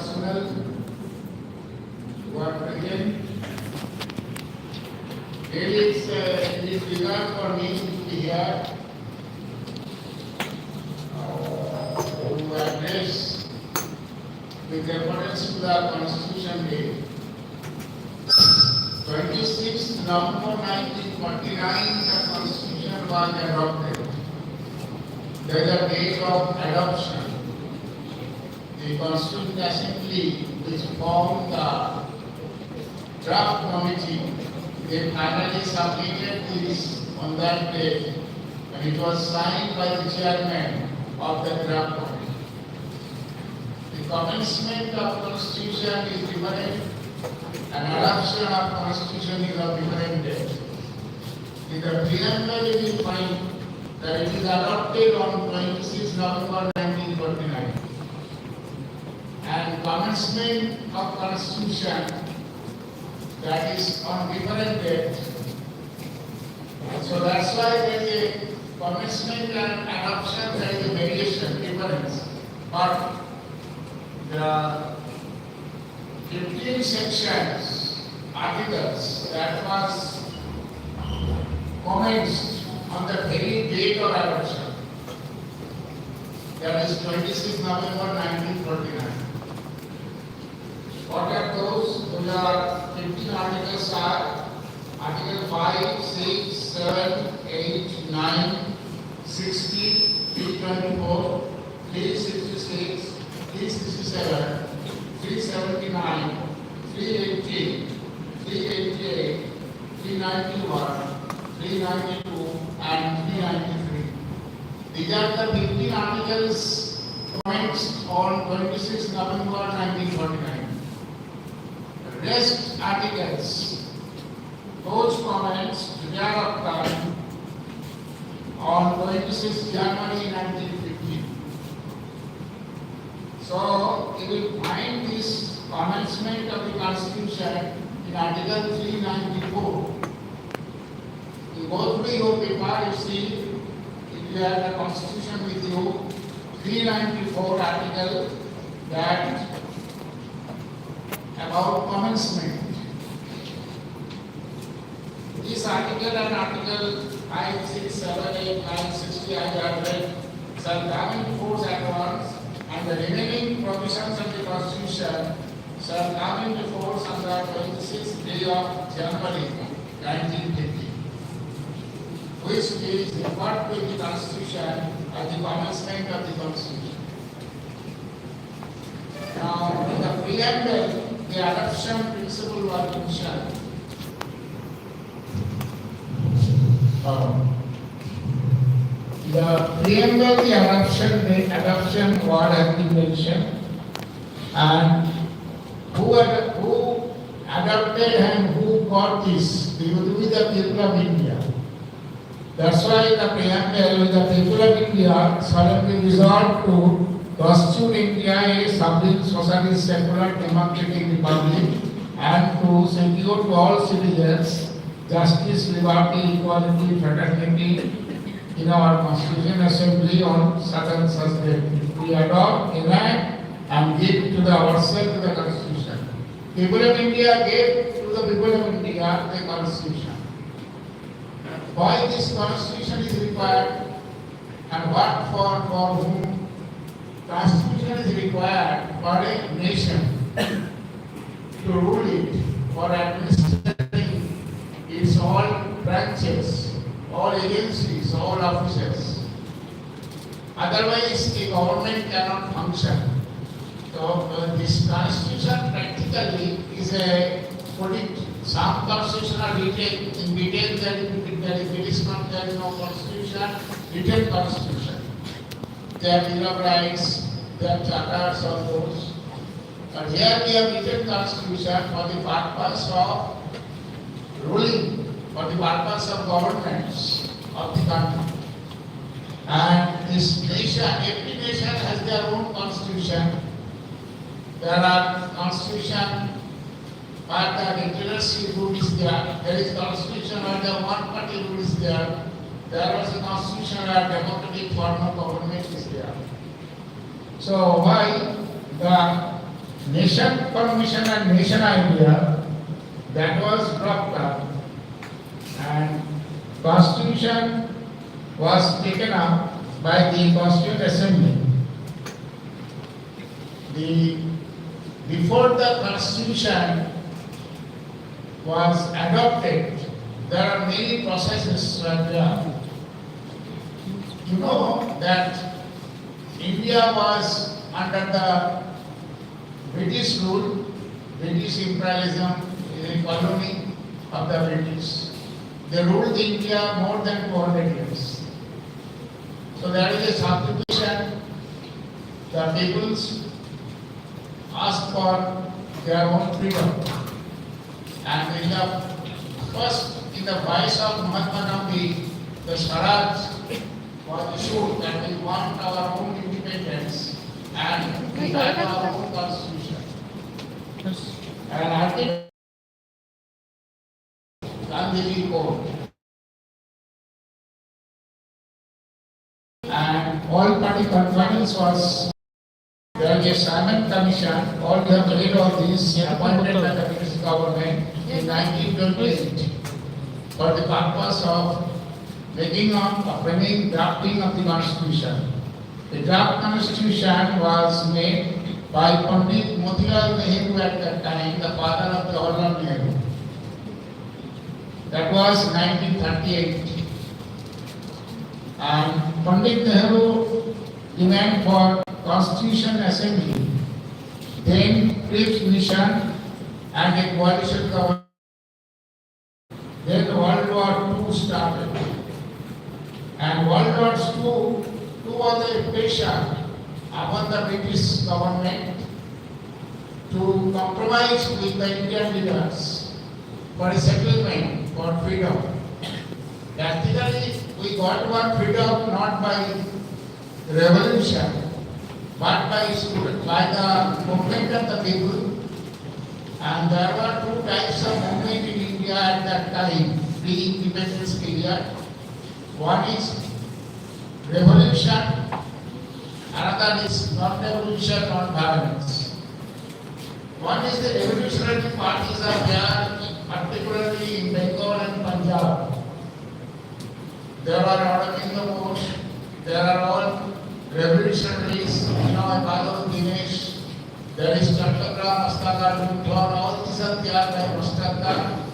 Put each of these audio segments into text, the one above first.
personnel who are present. It is regard for me to be here to address with reference to the Constitution Day. 26 November 1949, the Constitution was adopted. There is a date of adoption. The Constituent Assembly, which formed the draft committee, they finally submitted this on that day, and it was signed by the chairman of the draft committee. The commencement of Constitution is different, and adoption of Constitution is of different date. In the preamble, you will find that it is adopted on 26 November 1949, and commencement of Constitution, that is on different date. So that's why there is a commencement and adoption, there is a variation, difference. But the 15 sections, articles that was commenced on the very date of adoption, that is 26 November 1949. What are those? Those are 15 articles are Article 5, 6, 7, 8, 9, 60, 324, 366, 367, 379, 380, 388, 391, 392 and 393. These are the 15 articles commenced on 26 November 1949. The rest articles, those comments developed on 26 January 1950. So you will find this commencement of the Constitution in Article 394. You go through your paper, you see, if you have the Constitution with you, 394 article that about commencement. This article and Article 5, 6, 7, 8, 9, 60 I have read shall come into force at once, and the remaining provisions of the Constitution shall come into force on the 26th day of January 1950, which is referred to in the Constitution as the commencement of the Constitution. Now, in the preamble, the adoption principle was mentioned. The preamble, the adoption word has been mentioned, and who adopted and who got this? It would be the people of India. That's why the preamble, the people of India solemnly resolved to constitute India a sovereign, socialist, secular, democratic republic, and to secure to all citizens justice, liberty, equality, fraternity in our Constitution Assembly on such and such date. We adopt, enact, and give to ourselves the Constitution. People of India gave to the people of India the Constitution. Why this Constitution is required, and what for whom? Constitution is required for a nation to rule it, for administering its all branches, all agencies, all offices. Otherwise, the government cannot function. So, this Constitution practically is a some Constitution are written in detail. There is no Constitution, written Constitution. There are Bill of Rights, there are charters of those. But here we have written Constitution for the purpose of ruling, for the purpose of governments of the country. And this nation, every nation has their own Constitution. There are Constitution where the literacy rule is there. There is Constitution where the one-party rule is there. There was a Constitution where democratic form of government is there. So why the nation permission and nation idea that was dropped up, and constitution was taken up by the Constituent Assembly. Before the constitution was adopted, there are many processes were there. You know that India was under the British rule. British imperialism is a colony of the British. They ruled India more than 400 years. So there is a substitution. The peoples asked for their own freedom. And in the voice of Mahatma Gandhi, the Swaraj was issued that we want our own independence and we have our own constitution. And I think Gandhiji Code. And all party conference was there is a Simon Commission, all you have read all these appointed by the British government in 1928 for the purpose of making of framing drafting of the constitution. The draft constitution was made by Pandit Motilal Nehru at that time, the father of Jawaharlal Nehru. That was 1938. And Pandit Nehru demand for Constitution Assembly, then Cripps Mission and a coalition government. Then World War II started. And World War II was a pressure upon the British government to compromise with the Indian leaders for a settlement for freedom. Practically, we got our freedom not by revolution, but by the movement of the people. And there were two types of movement in India at that time, pre-independence period. One is revolution, another is non-revolution, non-violence. One is the revolutionary parties are there, particularly in Bengal and Punjab. There are Aurobindo Ghosh, there are all revolutionaries, Bhagavad Dinesh, there is Chattogram, Astagard, all these are there by Mustadar.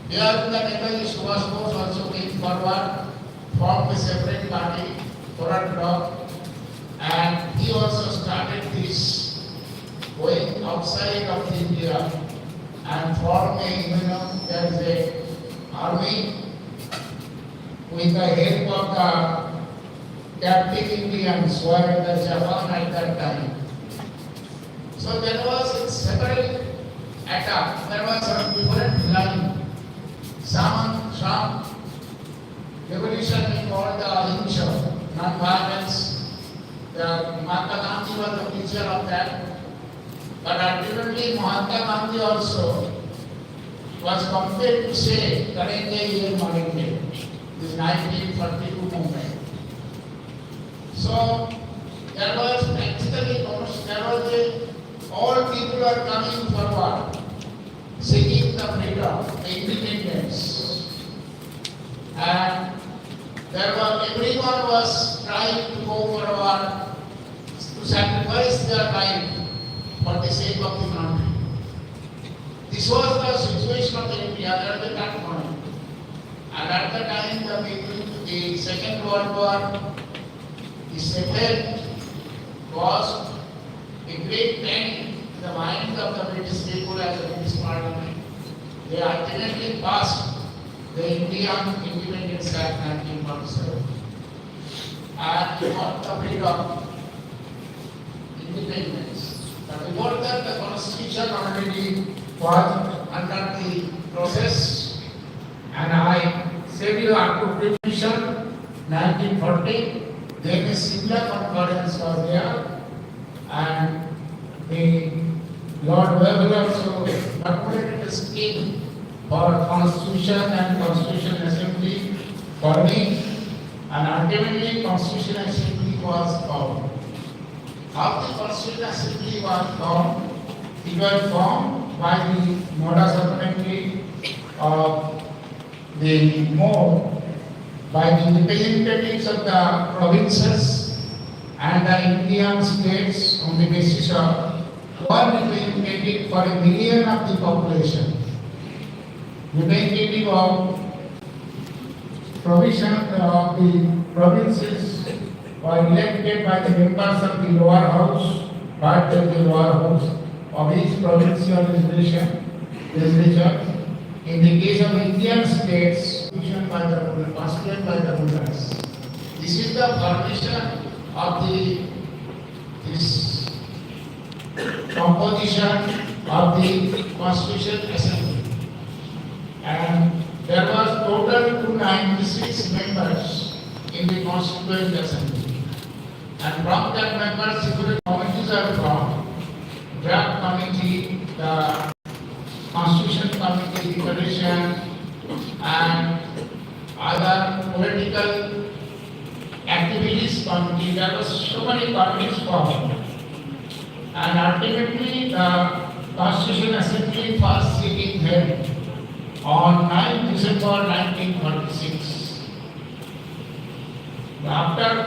Here the Netaji Subhash Bose also came forward, formed a separate party, Forward Bloc, and he also started this going outside of India and formed there is a army with the help of the captive Indians who were in the Japan at that time. So there was a separate attack. There was a different line. Some revolution we called the ahimsa, non-violence. Mahatma Gandhi was the teacher of that. But ultimately Mahatma Gandhi also was compelled to say, "Karenge ye marenge." This 1942 movement. So there was practically all people are coming forward, seeking the freedom, the independence. And everyone was trying to go forward to sacrifice their life for the sake of the country. This was the situation of India at that point. And at the time, the Second World War, this event caused a great panic in the minds of the British people and the British Parliament. They ultimately passed the Indian Independence Act 1947. And they got the freedom, independence. But before that, the Constitution already was under the process. And I said you up to petition 1940, then a similar conference was there, and the Lord Webber also formulated a scheme for Constitution and Constitution Assembly forming, and ultimately Constitution Assembly was formed. How the Constitution Assembly was formed, It was formed by the modus operandi of the mode by the representatives of the provinces and the Indian states on the basis of one representative for a million of the population. Representative of provision of the provinces were elected by the members of the lower house, part of the lower house of each provincial legislature. In the case of Indian states, constituted by the rulers. This is the formation of this composition of the Constitutional Assembly. And there was total 296 members in the Constituent Assembly. And from that members, different committees are formed. Draft committee, the Constitution Committee, Federation, and other political activities committee. There were so many committees formed. And ultimately, the Constitution Assembly first sitting held on 9 December 1946. After